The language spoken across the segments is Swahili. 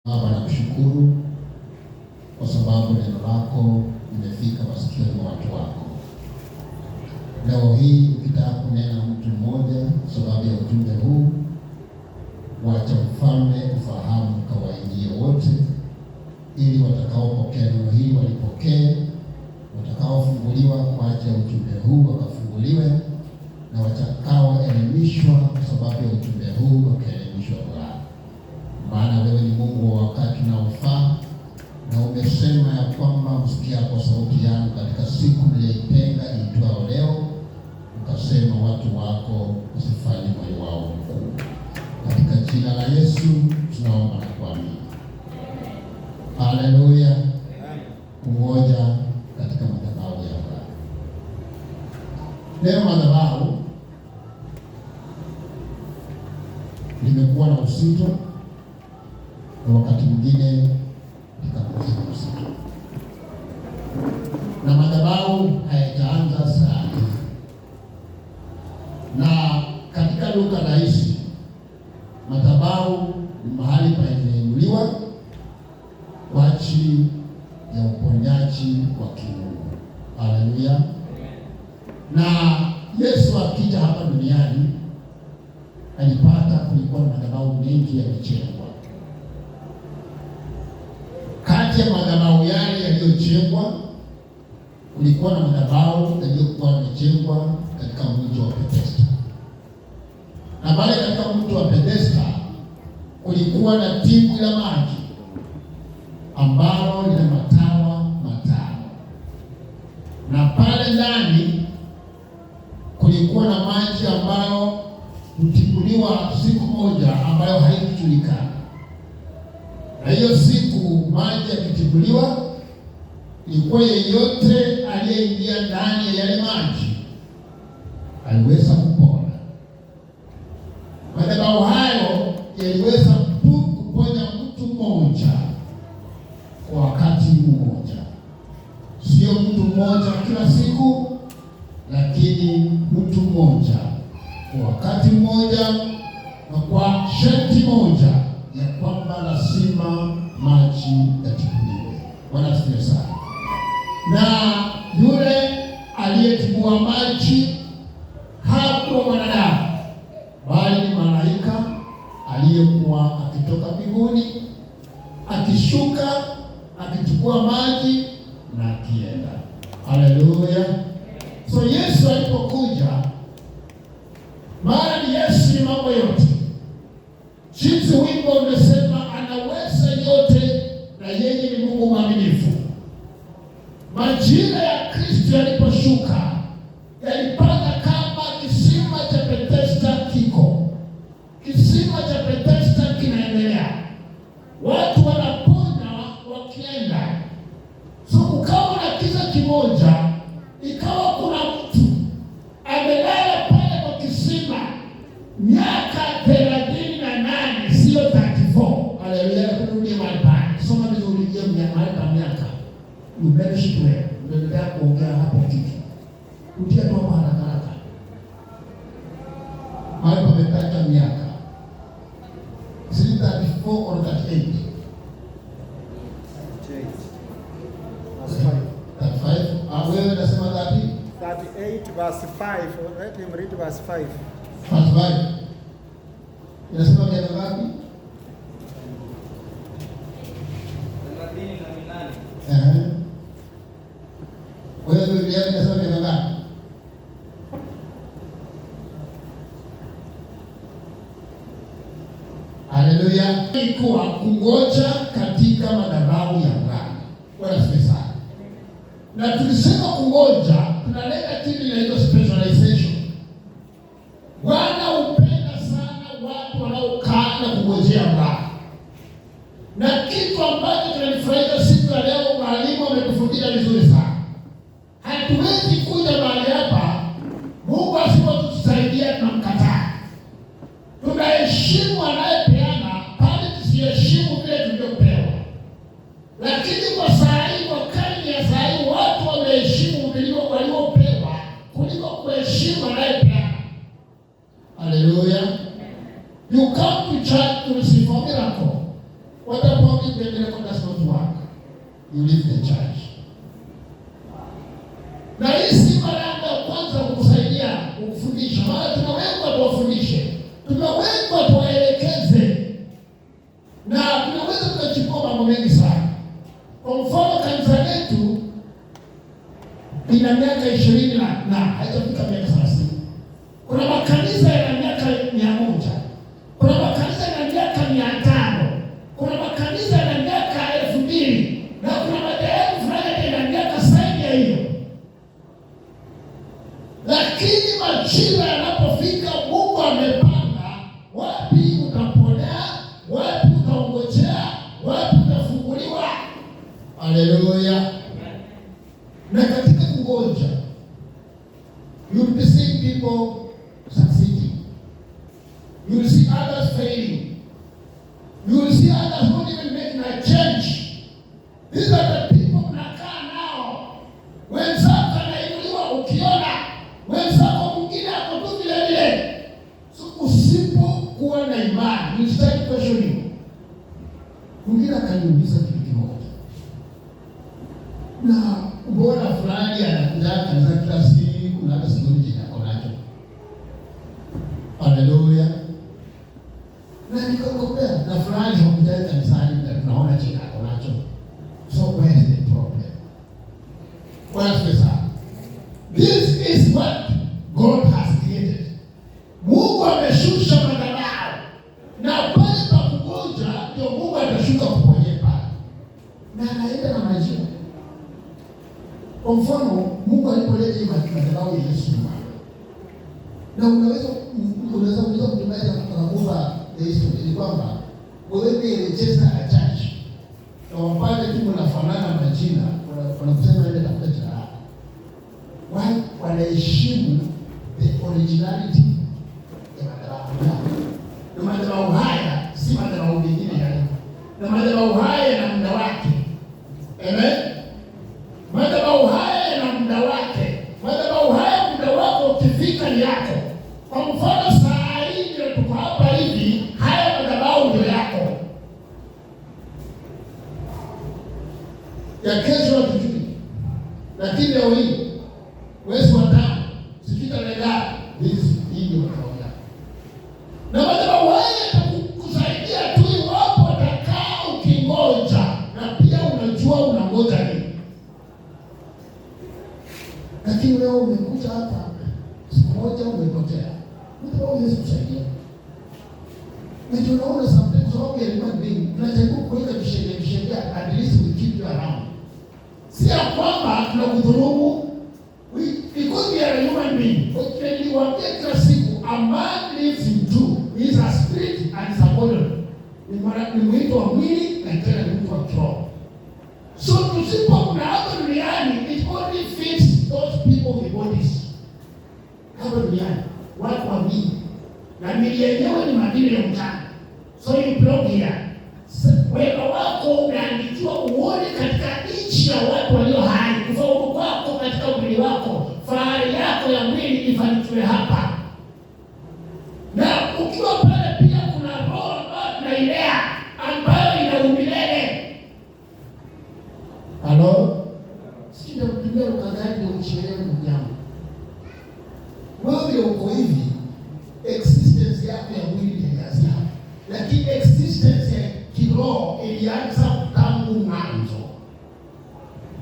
Baba, nakushukuru kwa sababu neno lako limefika masikioni mwa watu wako. Leo hii ukitaka kunena mtu mmoja kwa sababu ya ujumbe huu, wacha Mfalme ufahamu kawaingie wote, ili watakaopokea neno hili walipokee, watakaofunguliwa kwa ajili ya ujumbe huu wakafunguliwe, na watakaoelimishwa kwa sababu ya ujumbe huu wakaelimishwa Bwana. Maana wewe ni Mungu wa wakati unaofaa, na umesema ya kwamba msikia kwa sauti yangu katika siku niliyoitenga iitwayo leo, ukasema watu wako usifanye moyo wao mkuu. Katika jina la Yesu tunaomba na kuamini. Haleluya. Umoja katika madhabahu ya Bwana. Leo madhabahu limekuwa na usito, na wakati mwingine likakosa usito, na madhabahu hayajaanza saa hii. Na katika lugha rahisi, madhabahu ni mahali painuliwa kwa ajili ya uponyaji wa kimungu. Haleluya. Na Yesu akija hapa duniani alipata kulikuwa na madhabahu mengi yamejengwa. Kati ya madhabahu yale yaliyojengwa, kulikuwa na madhabahu yaliyokuwa yamejengwa katika mji wa Bethesda. Na pale katika mji wa Bethesda kulikuwa na dimbwi la maji ambalo lina matawa matano, na pale ndani kulikuwa na maji ambayo hutibuliwa siku moja ambayo haikujulikana. Na hiyo siku maji yakitibuliwa, ilikuwa yeyote aliyeingia ndani ya yale maji aliweza kupona. Madhabahu hayo yaliweza tu kuponya mtu mmoja kwa wakati mmoja, sio mtu mmoja kila siku, lakini mtu mmoja kwa wakati mmoja, na kwa sharti moja ya kwamba lazima maji yatibuliwe. Bwana asifiwe sana. Na yule aliyetibua maji hakuwa mwanadamu, bali ni malaika aliyekuwa akitoka mbinguni akishuka akichukua maji na akienda. Haleluya. So Yesu alipokuja, maana ni Yesu ni mambo yote. Jinsi wimbo umesema anaweza yote na yeye ni Mungu mwaminifu. Majira ya Kristo yaliposhuka yalipata kama kisima cha Bethesda kiko. Kisima cha Bethesda kinaendelea, watu wanapona wakienda. So ukawa na kisa kimoja, ikawa kuna mtu amelala pale kwa kisima miaka 38, sio 34. Haleluya. Kurudi mahali pale, soma vizuri, je, mahali pa miaka umeshikwe ndio kuongea hapo kitu kutia tu haraka haraka. Mahali pamepata miaka 34 or 38. 35. Wewe unasema 38 verse 5. Let him read verse 5. Verse 5. Inasema miaka ngapi? 38. Wewe Biblia inasema miaka ngapi? Haleluya. Ilikuwa kungoja katika madhabahu ya Bwana. Bwana asifiwe sana. Na tulisema kungoja tunaleta kitu inaitwa specialization. Bwana hupenda sana watu wanaokaa na kungojea Bwana. Na kitu ambacho tunalifurahia siku ya leo, mwalimu ametufundisha vizuri sana. Hatuwezi kuja mahali hapa Mungu asipotusaidia tunamkataa. Tunaheshimu anayepeana pale, tusiheshimu vile tulivyopewa. Lakini kwa saa hii, kwa karne ya saa hii, watu wameheshimu waliopewa kuliko kuheshimu anayepeana. Haleluya. You come to church to receive a miracle. watakwambia the miracle does not work. You leave the church. Na hii si mara ya kwanza kukusaidia kukufundisha. Maana tunawekwa tuwafundishe, tunawekwa tuwaelekeze, na tunaweza tukachukua mambo mengi sana. Kwa mfano, kanisa letu ina miaka 20 na haijafika miaka 30. Kuna makanisa yana miaka 100. Kuna makanisa yana miaka 500. Kuna makanisa yana miaka 2000. Na kuna madhehebu fulani yana miaka zaidi ya hiyo. Lakini majira yanapofika, Mungu amepanga wapi utaponea, wapi utaongojea, wapi utafunguliwa. Haleluya. Na katika kungoja, you will be seeing people succeeding. You will see others failing. You will see others not even making a change. These are the people mnakaa nao. Wenzako anainuliwa ukiona, wenzako mwingine ako tu vile vile. So usipokuwa na imani, you start questioning. Mwingine akaniuliza kitu kimoja. Na mbona fulani anakuja kanisa kila siku na hata siku nyingine ako nacho. Haleluya. Na nikakombea na fulani hakuja kanisani na tunaona cheka ako nacho. So where is the problem? What's the answer? This is what God has created. Mungu ameshusha madhabahu. Na pale pa kugonja ndio Mungu atashuka kuponye pale. Na anaenda na majira. Kwa mfano, Mungu alipoleta hii madhabahu ya Yesu na unaweza kutumia kukumbuka history ni kwamba wewe ni register a church. Na wapale tu wanafanana majina, wanakusema ile tafuta jina lako. Why wanaheshimu the originality ya madhabahu yao. Na madhabahu haya si madhabahu mengine yale. Na madhabahu haya na muda wake. Amen. Madhabahu haya na muda wake. Madhabahu haya muda wako ukifika ni yako. Kwa mfano saa hii ndio tuko hapa hivi, haya madhabahu ndio yako. Ya kesho hatujui. Lakini leo hii mwezi wa 5 sikita lega hii ndio madhabahu yako. Na madhabahu haya yatakusaidia tu iwapo utakaa ukingoja na pia unajua unangoja nini. Lakini leo umekuja hapa, siku moja umepotea. Mtu hawezi kusaidia. Na tunaona sometimes how we are human being, tunajaribu kuweka visheria at least we keep you around. Si ya kwamba tunakudhulumu, because we are a human being. But niliwaambia kila siku, a man lives in two. He is a spirit and is a body. Ni mwito wa mwili na tena ni mwito wa kiroho. So tusipokuwa hapa duniani, it only fits those people with bodies. Hapa duniani watu wa mwili na mili yenyewe ni madini ya mchana. So you belong here. Wewe wako umeandikiwa uone katika nchi ya watu walio hai. Kufaulu kwako katika mwili wako, fahari yako ya mwili ifanikiwe hapa. Na ukiwa pale pia kuna roho ambayo tunailea ambayo ina umilele. Halo? Sina kutumia ukadhani uchelewe mjambo. Wewe uko hivi, existence yako ya mwili ilianza. Lakini existence ya kiroho ilianza tangu mwanzo.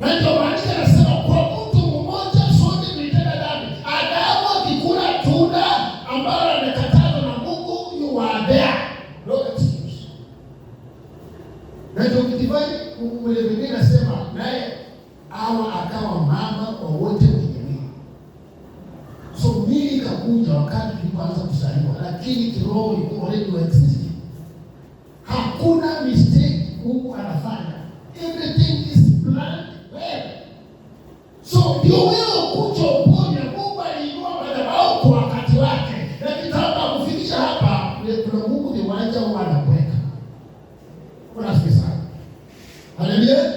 Na ndio maana nasema kwa mtu mmoja sote tulitenda dhambi. Adamu akikula tunda ambalo amekatazwa na Mungu, you are there. No excuse. Na ndio kitivani ule Biblia inasema naye akawa mama kwa wote wenye mwili. So mwili kakuja wakati tulipoanza kuzaliwa, lakini kiroho ilikuwa already existing. Hakuna mistake Mungu anafanya. Everything is planned well. So ndio wewe kuja uponye. Mungu aliinua madhabahu kwa wakati wake. Lakini kama kufikisha hapa, kuna Mungu ni uwanja anakuweka. Kuna sasa. Haleluya.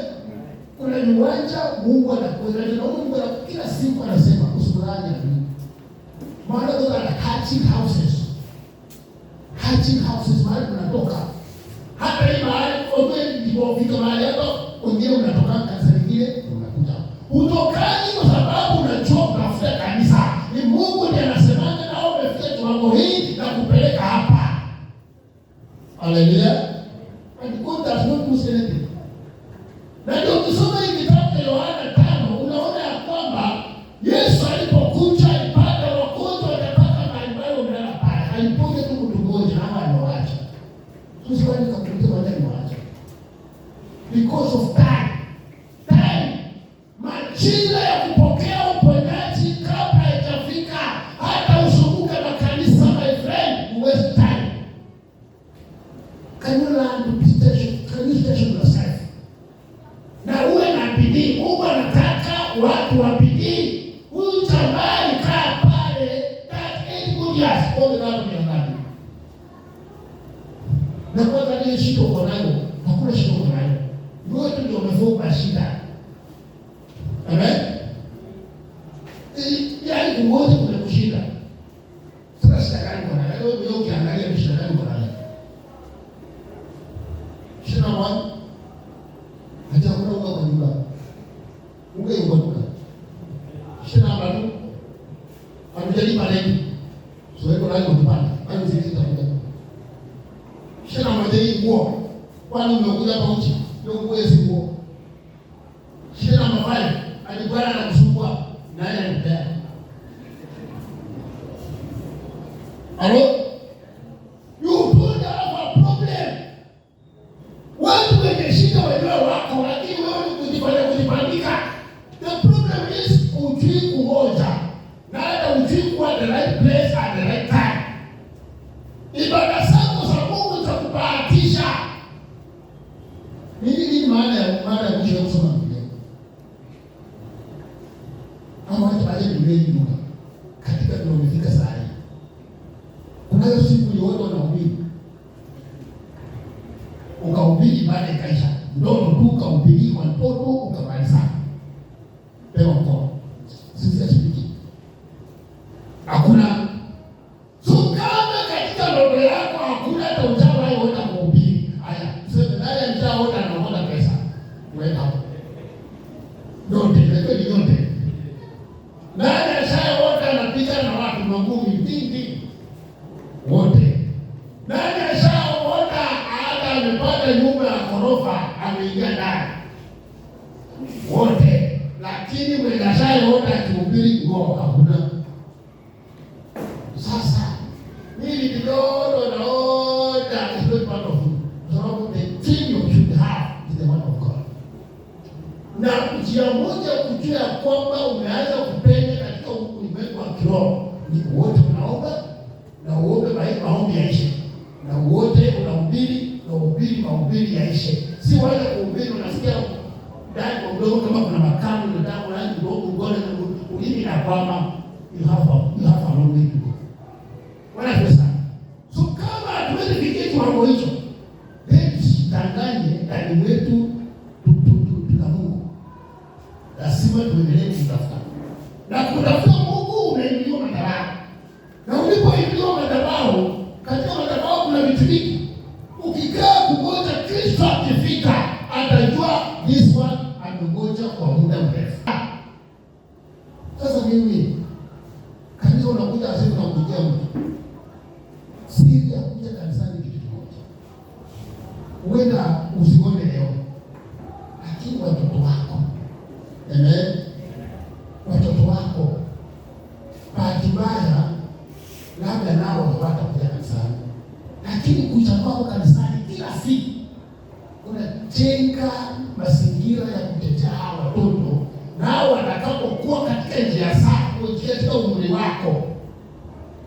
Kuna uwanja Mungu anakuweka. Na Mungu kila siku anasema usikulani na mimi. Maana those are hatching houses. Hatching houses mahali tunatoka. Hata hii mahali kwa kweli ndipo fika mahali hapo wengine unatoka kanisa lingine unakuja. Utokani kwa sababu unajua kutafuta kanisa. Ni Mungu ndiye anasemaje na wewe umefikia kiwango hii na kupeleka hapa. Haleluya. And God does not do anything. Na ndio ukisoma hii kitabu cha Yohana 5 unaona ya kwamba Yesu alipokuja alipata wagonjwa wakataka mbalimbali wamelala pale. Aliponya tu mtu mmoja na aliwaacha. Sisi wale kakuta wale aliwaacha. Because of time. Time. Majira ya kupokea uponyaji kabla haijafika. Hata usumbuke makanisa my friend, waste time. Can you learn to be station? Can you station yourself? Na uwe na bidii. Mungu anataka watu wa bidii. Huyu jamaa alikaa pale 38 good years. Ole watu ni ngapi? Na kwanza ni shida uko nayo. Hakuna shida uko nayo. Yote ndio umevuka shida. Amen. Yaani umoja kuna kushinda. Sasa shida gani uko nayo? Wewe ukiangalia ni shida gani uko nayo? Shida moja. Hata kuna unga kwa nyumba. Unga yuko duka. Shida namba 2. Hamjalipa rent. So iko nani kupanda? Hayo zingine zitakuja. Shida namba 3 nguo. Kwani umekuja hapa uchi? Ndio nguo hizi nguo. Shida namba 5. Alibwana na kusumbua naye anipea. Hello? You don't have a problem. Watu wenye shida wenyewe wako, lakini wewe kujipandika. The problem is ujui kungoja. Na hata ujui kuwa the right place at the right time. Ibada zako za Mungu zitakubahatisha. Nini maana ya mwisho ya kusoma Biblia? Ama hata baada ya Biblia nyuma. Katika ndio umefika saa hii. Kunayo siku yote wanahubiri. Ukahubiri baada ikaisha. Ndoto tu ukahubiri kwa mtoto ukamaliza. Pewa mkono. Sisi asipiki. Hakuna. So kama katika ndoto yako hakuna hata utawa yote kuhubiri. Haya, sema nani mtaona anaona pesa. Wewe hapo. Ndoto ndio yote. Nani ashayote anapita na watu magumi vingi. Wote. Nani ashayote hata amepata nyumba ya ghorofa ameingia ndani. Wote. Lakini mwenye ashayote akihubiri ngo hakuna. Sasa hili kidogo naona is not part of you. So the thing you should have is the word of God. Na njia moja kujua kwamba umeanza kupenya katika ulimwengu wa kiroho ni wote unaomba na uombe maombi yaishe. Na wote unahubiri na mahubiri yaishe. Si wale kuhubiri unasikia ndani kwa mdomo kama kuna makamu na damu na kidogo ngone na ulimi na kwama you have a long way to go. Wana pesa. So kama hatuwezi fikia kiwango hicho, tanganye ndani wetu tuna Mungu. Lazima tuendelee kutafuta. Na kutafuta Mungu unaingia madhabahu. Na ulipoingia madhabahu, katika madhabahu kuna vitu vingi. Ukikaa kungoja Kristo akifika, atajua this one amengoja kwa muda mrefu. Sasa mimi kanisa unakuja asema unakujia mtu. Siri ya kuja kanisani kitu kimoja. Uenda usione leo. Lakini watoto wako. Amen. Watoto wako. Bahati mbaya labda nao hawatakuja kanisani. Lakini kuja kwako kanisani kila siku unajenga mazingira ya kutetea hawa watoto. Nao watakapokuwa katika njia zako, katika umri wako,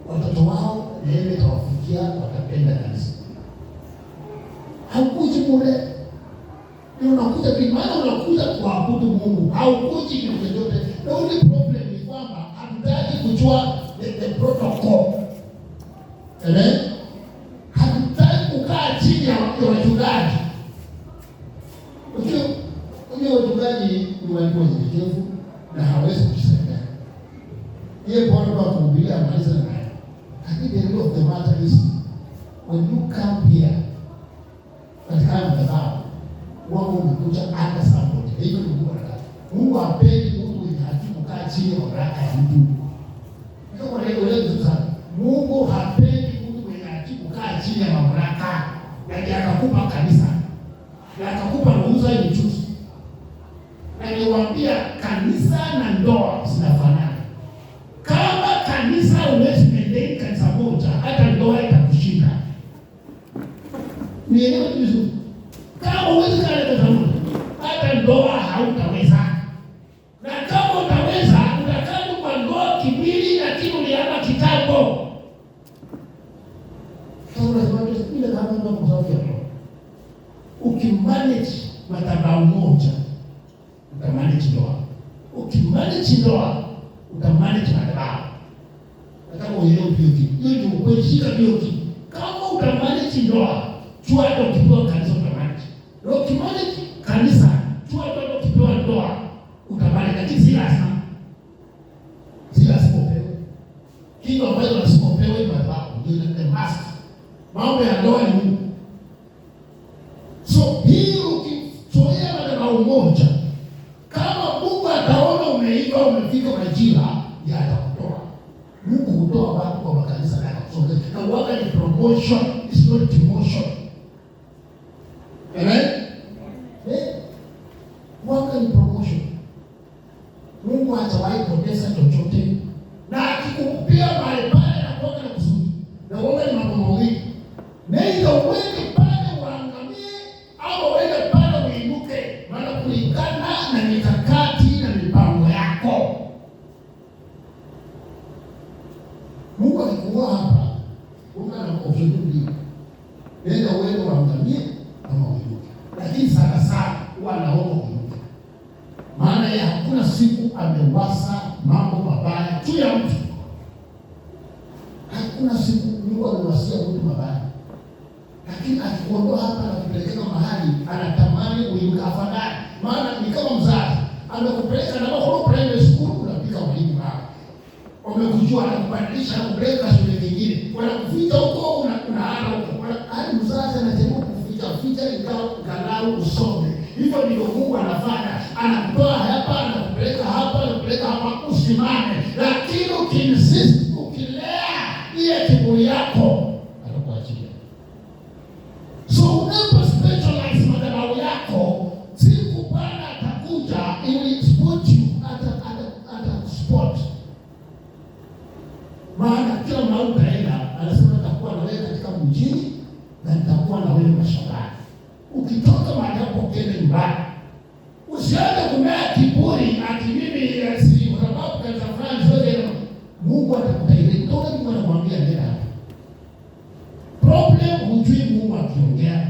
watoto wao neema itawafikia, watapenda kanisa. Haukuji bure. Ni unakuja kwa maana unakuja kuabudu Mungu. Haukuji ni chochote. The only problem ni kwamba hatutaki kujua the protocol. Amen. Hatutaki kukaa chini ya wachungaji. Unajua wachungaji ni watu wenyekevu na hawezi kusaidia. Yeye bwana kwa kuhubiria maliza naye. Lakini the end of the matter is when you come here wao umekuja hata support. Hivyo ndio Mungu anataka. Mungu hapendi mtu mwenye kukaa chini ya mamlaka ya mtu. Ndio kwa hiyo leo sana. Mungu hapendi mtu mwenye kukaa chini ya mamlaka. Na akakupa kanisa. Na akakupa ruhusa ya uchuzi. Na niwaambia kanisa na ndoa zinafanana. Kama kanisa huwezi maintain kanisa moja, hata ndoa itakushinda. Nielewe vizuri. Kama huwezi kanisa moja, hata ndoa hautaweza. Na kama utaweza, utakaa kwa ndoa kimwili, lakini uliama kitambo. Kama unasema ile kama ndoa kwa sababu ya ndoa. Ukimanage madhabahu moja, utamanage ndoa. Ukimanage ndoa, utamanage madhabahu. Na kama uelewe hiyo kitu, hiyo ndio kweli, shika hiyo kitu. Kama utamanage ndoa, chua hata ukipewa kanisa utamanage. Na ukimanage kanisa, chua hata ukipewa ndoa utamanage. Lakini si lazima. Si lazima upewe. Kitu ambacho lazima upewe ni madhabahu, ndio the master. Mambo ya ndoa ni Mungu. So hii ukizoea madhabahu moja, kama Mungu ataona umeiva, umefika majira ya atakutoa. Mungu hutoa watu kwa makanisa na kusonga. Na waka ni promotion, is not demotion. Amen? Waka ni promotion. Mungu hatawahi poteza chochote. Na akikupia mahali pale na kuoga na kusudi. Na waka ni mambo mawili. Nenda uweke pale uangamie, au uweke pale uinuke. Maana kulingana na mikakati na mipango yako. Mungu akikuwa hapa, una option mbili. Nenda uende uangamie ama uinuke. Lakini sana sana huwa naomba uinuke. Maana yeye hakuna siku amewasa mambo mabaya juu ya mtu. Hakuna siku Mungu amewasia mtu mabaya. Lakini akikuondoa hapa na kupeleka mahali anatamani uinuke afadhali. Maana ni kama mzazi amekupeleka na kwa primary school, unapika mwalimu hapa. Wamekujua na kubadilisha na kupeleka shule nyingine. Wanakuficha huko, unaana huko. Hadi mzazi anajaribu kuficha ikao galau usome. Hivyo ndivyo Mungu anafanya. Anakutoa hapa, anakupeleka hapa, anakupeleka hapa usimame. Lakini ukiinsist, ukilea ile kiburi yako, atakuachilia. So unapo specialize madhabahu yako, siku Bwana atakuja ili spot you ata spot. Maana kila mahali utaenda, anasema nitakuwa na wewe katika mjini na nitakuwa na wewe mashambani. Ukitoka mahali hapo ukienda nyumbani, usianze kumea kiburi ati mimi si kwa sababu kanisa fulani zote. Mungu atakutairi. Ndio Mungu anamwambia nenda hapo. Problem hujui Mungu akiongea.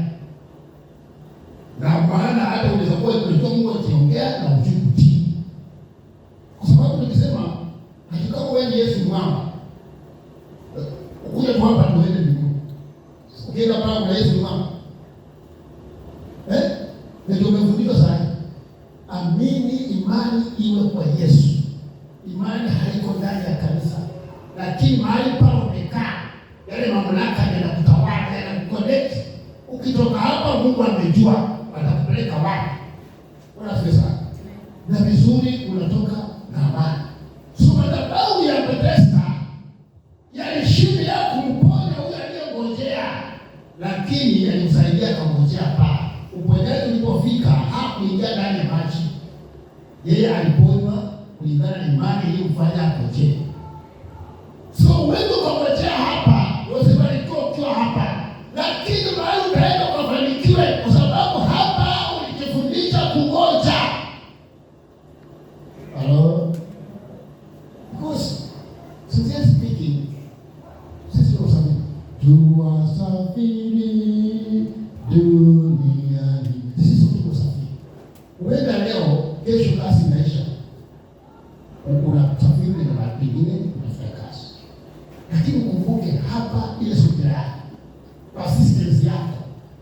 Na maana hata unaweza kuwa unajua Mungu akiongea na hujui kutii. Kwa sababu nikisema hakika wewe ni Yesu mwamba, ukuje mwamba ndio uende mbinguni. Ukienda pale na Yesu mwamba, ndio umefundishwa sana. Amini, imani iwe kwa Yesu. Imani haiko ndani ya kanisa. Lakini mahali pa umekaa, yale mamlaka yanakutawala, yanakukonnect. Ukitoka hapa Mungu amejua atakupeleka wapi. Unasikia sana. Na vizuri unatoka na amani. So madhabahu ya Bethesda yalishinda ya kumponya huyo aliyengojea, lakini alimsaidia kungojea paa. Uponyaji ulipofika hakuingia ndani ya maji. Yeye aliponywa kulingana na imani iliyomfanya apokee. So wewe ukangojea hapa, usibarikiwe ukiwa hapa. Lakini mahali utaenda ukafanikiwe kwa sababu hapa ulijifundisha kungoja. Hello? Because since speaking, sisi tunasema tuwasafiri duniani. Sisi tunasafiri. Uenda leo, kesho kazi inaisha. Unasafiri na watu wengine unafanya kazi. Lakini ukumbuke hapa ile subira yako, persistence yako,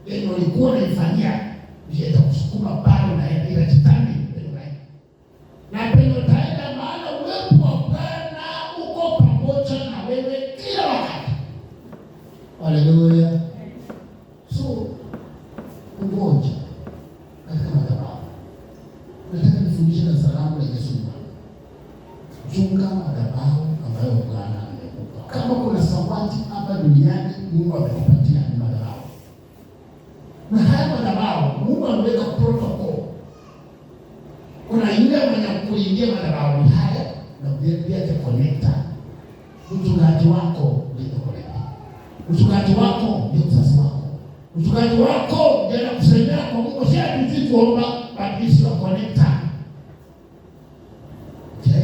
ndio ulikuwa unaifanyia, ndio itakusukuma pale unaenda ile kitani ndio unaenda. Na pendo taenda maana uwepo wa Bwana uko pamoja na wewe kila wakati. Haleluya. So ngoja. nifundishe na salamu ya Yesu Bwana. Chunga madhabahu ambayo Bwana amekupa. Kama kuna zawadi hapa duniani Mungu amekupatia ni madhabahu. Na haya madhabahu Mungu ameweka protocol. Kuna yule mwenye kuingia madhabahu haya na pia te connector. Mchungaji wako ndio connector. Mchungaji wako ndio mzazi wako. Mchungaji wako ndiye anakusaidia kwa Mungu, si ati kuomba bali wa connector.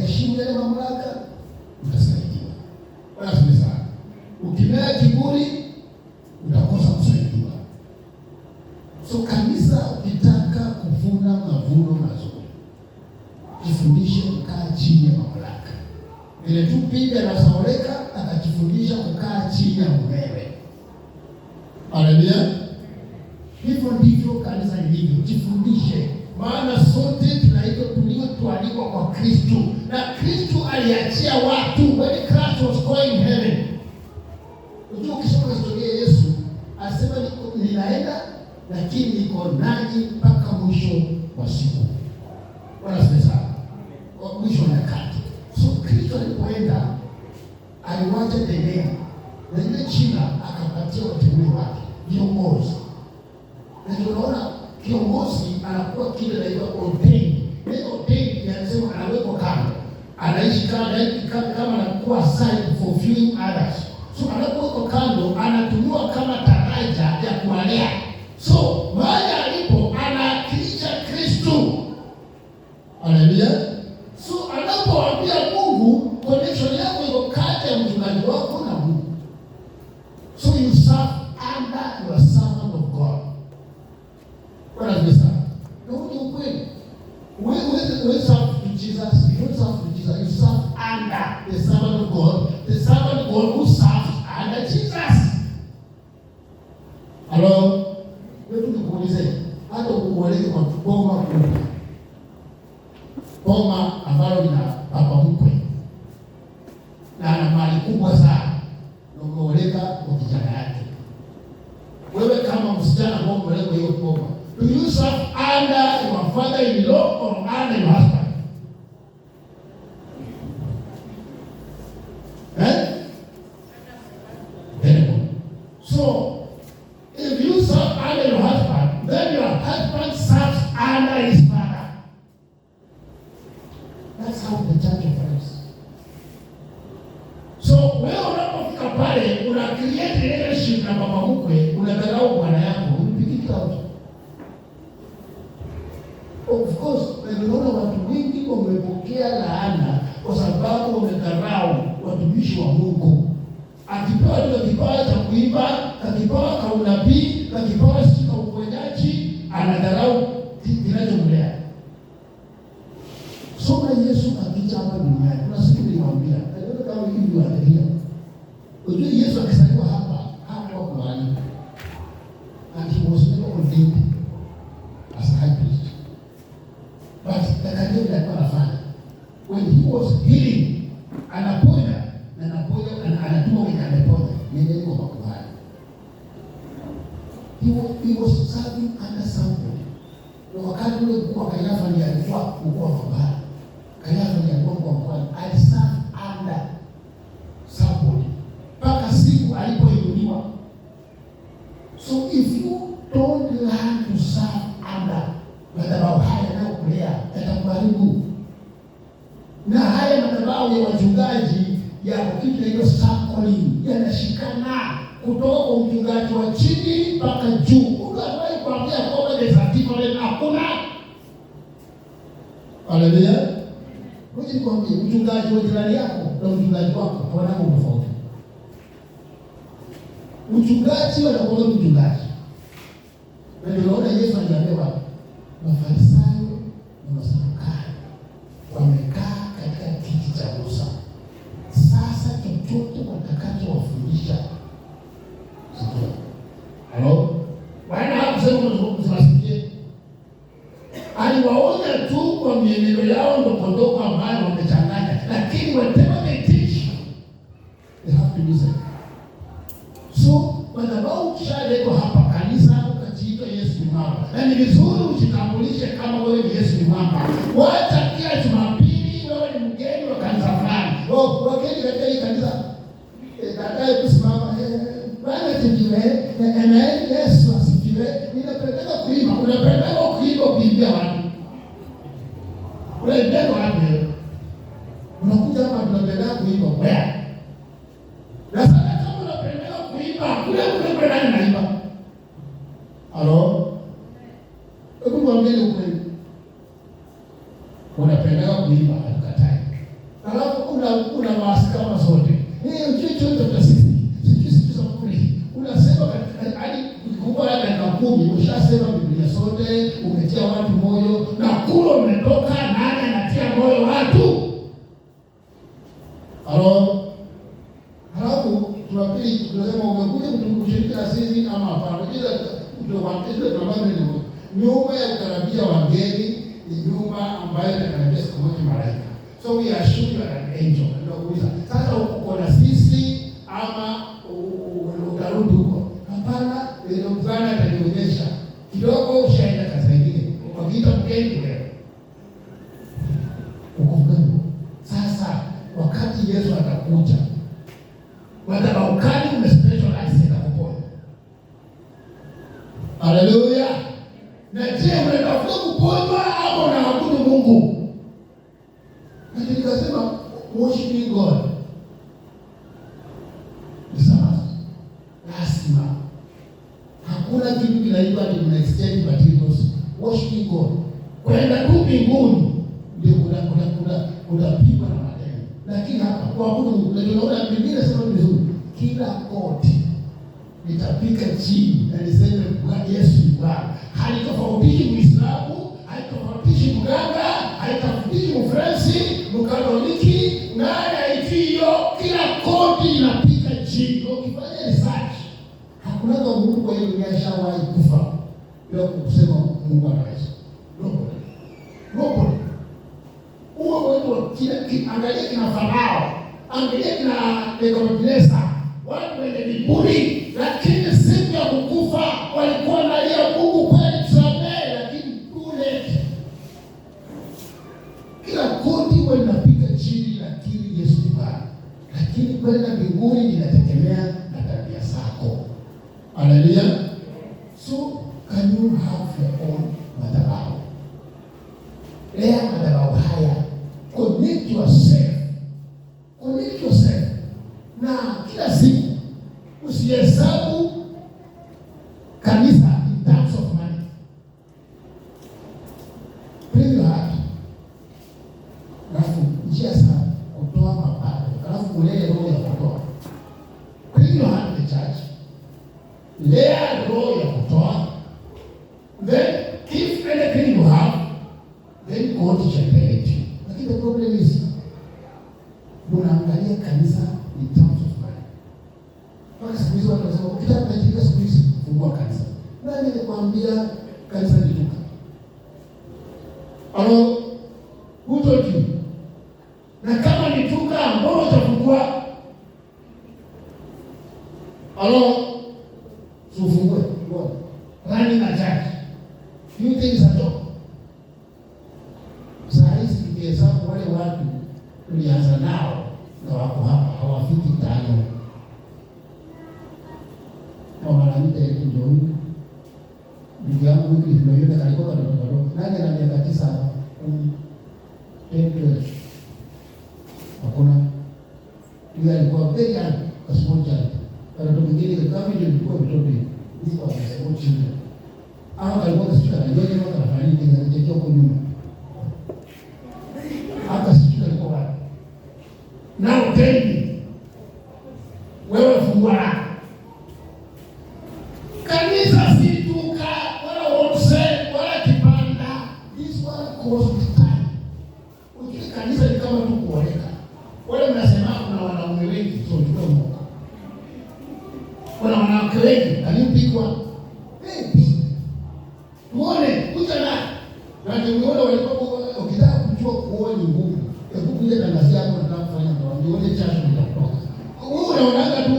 Heshimu ile mamlaka utasaidiwa. Wala sasa ukimea kiburi utakosa kusaidiwa. So kanisa ukitaka kuvuna mavuno mazuri, jifundishe kukaa chini ya mamlaka. Ile tu bibi anasaoleka akajifundisha kukaa chini ya mumewe. Haleluya. Hivyo ndivyo kanisa lilivyo. Jifundishe. Maana sote tunaitwa kwa Kristo. Na Kristo aliachia watu when Christ was going heaven. Unajua ukisoma historia ya Yesu, alisema ninaenda lakini niko nanyi mpaka mwisho wa siku. Bwana asifiwe. Kwa mwisho wa nyakati. So Kristo alipoenda aliwacha dunia. Na ile China akapatia wateule wake viongozi. Na tunaona kiongozi anakuwa kile anaitwa ordained. Neno ordained yanasema anawekwa kando. Anaishi kama anakuwa assigned for fulfilling others. So anapowekwa kando anatumiwa kama daraja ya kuwalea. So mahali alipo anawakilisha Kristo. Haleluya. So anapoambia Mungu, connection yako iko kati ya mchungaji wako na Mungu. So you serve under your servant of God. What does this mean? No, you win. We serve to Jesus. You don't serve to Jesus. You serve under the servant of God. The servant of God who serves under Jesus. Hello? Wewe tukuulize, hata ukueleze kwa boma kubwa. Boma ambalo lina baba mkwe. Na ana mali kubwa sana. Na umeoleka kwa kijana yake. Wewe kama msichana ambao umeoleka hiyo boma, do you serve under your father-in-law or under your husband? Very good. So, if you serve under your husband, then your husband serves under his father. That's how the church operates. So, wewe unapofika pale, una create relationship na baba mkwe, unadharau bwana yako, unipikiki out. Of course, unaona watu wengi wamepokea laana kwa sababu wamedharau watumishi wa Mungu. Akipewa ndio kipawa cha kuimba, kipawa cha unabii, kipawa cha uponyaji, anadharau kinachomlea. Soma Yesu akija hapa duniani. Kuna siku nilimwambia, ndio kama hivi waangalia. Unajua Yesu akisaliwa hapa, hapo kwa wali. And he was never ordained as a high priest. But the kind that anafanya. When he was healing, anaponya na anatuma wenye ameponya. Ndio kwa makubali. He was serving under somebody. Na wakati ule kwa Kayafa ndiye alikuwa mkuu wa mabara. Kayafa ndiye alikuwa mkuu wa mabara. Aliserve under somebody. Mpaka siku alipoinuliwa. So if you don't learn to serve under madhabahu haya yanayokulea yatakuharibu. Na haya madhabahu ya wachungaji ya kitu inaitwa circling yanashikana kutoka kwa mchungaji wa chini mpaka juu. Unawahi kuambia kwamba ni certificate hakuna. Haleluya. Ngoja nikwambie, mchungaji wa jirani yako na mchungaji wako hawana tofauti. Mchungaji wanakuwa mchungaji. Na ndio naona Yesu anaambia Mafarisayo na Masadukayo wamekaa katika kiti cha Musa. Sasa chochote watakachowafundisha sio. Halo? Bwana hakusema msiwasikie. Aliwaonya tu kwa mienendo yao ndogo ambayo wamechanganya. Lakini whatever they teach, they have to listen. So, madhabahu kishaletwa hapa kanisa ukajiita Yesu ni Mwamba. Na ni vizuri ujitambulishe kama wewe ni Yesu ni Mwamba. Wacha kila Jumapili wewe ni mgeni wa kanisa fulani. Wageni katika hii kanisa dadaye kusimama Bwana asifiwe, amen, Yesu asifiwe. Ninapenda kuimba, unapenda kuimba kuimbia watu. Wewe ndio wapi? Unakuja hapa tunapenda kuimba wewe. Na sasa kama unapenda kuimba, kule nani anaimba? Halo? Hebu mwambie ukweli. Unapenda kuimba hatukatai. Alafu una maasi kama zote. Chochote cha sisi. Sisi kuli. Unasema hadi ukikuwa dakika 10 ushasema Biblia sote, umetia watu moyo na kule umetoka, nani anatia moyo watu? Halo? Halafu tunapili tunasema umekuja kushiriki na sisi ama hapana? Kila ndio wanataka tunabaki nyumba ya kukaribia wageni, ni nyumba ambayo inakaribia siku moja malaika. So we are sure you are an angel. Ndio kuuliza. Sasa uko na sisi ama utarudi huko? Hapana, ndio Bwana atanionyesha. Kidogo ushaenda kazi nyingine. Ukiita mgeni leo. Uko gani? Sasa wakati Yesu atakuja, madhabahuni umespecialize kuponya. Haleluya. Na je, unatafuta kuponywa au unaabudu Mungu? Na nikasema worshiping God. Lazima. Hakuna kitu kinaitwa to exchange materials. Worshiping God. Kwenda tu mbinguni ndio kunapigwa na matendo. Lakini hapa kuabudu Mungu, tunaona Biblia inasema vizuri, kila koti litapika chini na liseme Bwana Yesu ni Bwana. Halitofautishi Muislamu, halitofautishi mganga, halitofautishi Mfransi, Mkatoliki, nani aitio, kila koti linapika chini. Ukifanya research, hakuna Mungu kwa hiyo yashawahi kufa bila kusema Mungu anaweza. Nobody. Uwe wewe angalia kina Farao, angalia kina Nebukadneza, watu wenye viburi, lakini siku ya kukufa walikuwa wanalia Mungu kweli tusamehe, lakini kule kila koti wanapiga chini lakini Yesu ni Bwana. Lakini kwenda mbinguni inategemea na tabia zako. Haleluya. So can you have your own madhabahu? Lea madhabahu haya. Connect yourself. Connect yourself. Na kila siku usihesabu kanisa in terms of money. Bring your heart. Alafu njia sana kutoa mapato. Alafu ulee roho ya kutoa. Bring your heart to the church. Lea roho ya kutoa. Then if anything you have, then God shall direct you. Lakini the problem is, unaangalia kanisa in terms of money. Mpaka siku hizi watu wanasema, ukitaka kutajika siku hizi, fungua kanisa. Nani alikwambia kanisa ni duka? Hello? Who told you? Na kama ni duka, mbona utafungua? Hello? Tufungue. Running a church. You think it's a job? Saa hizi tukihesabu wale watu tulianza nao na wako hapa hawafiki 5. Kwa mara nyingi ndio huyu. Ndugu yangu huyu ndio yule kalikuwa kadogo. Nani ana miaka 9 hapa? 10. Hakuna. Yule alikuwa very young, a small child. Watoto wengine kama ndio ilikuwa mtoto hivi. Niko hapo chini. Hao walikuwa kasikia na yeye ndio anafanya nini anachekea huko nyuma. Hata sisi tulikuwa wapi? Now tell me. Wewe fungua. Kanisa si duka wala wholesale wala kibanda. This one costs time. Ukija kanisa ni kama tu kuoleka. Wale mnasema kuna wanaume wengi sio tuko mmoja. Kuna wanawake wengi alipigwa. Muone kuja na ndio walikuwa ukitaka kujua kuoa ni ngumu. Hebu kuja na nafsi yako nataka kufanya ndoa. Nione chachu nitakutoka. Wewe unaonaga tu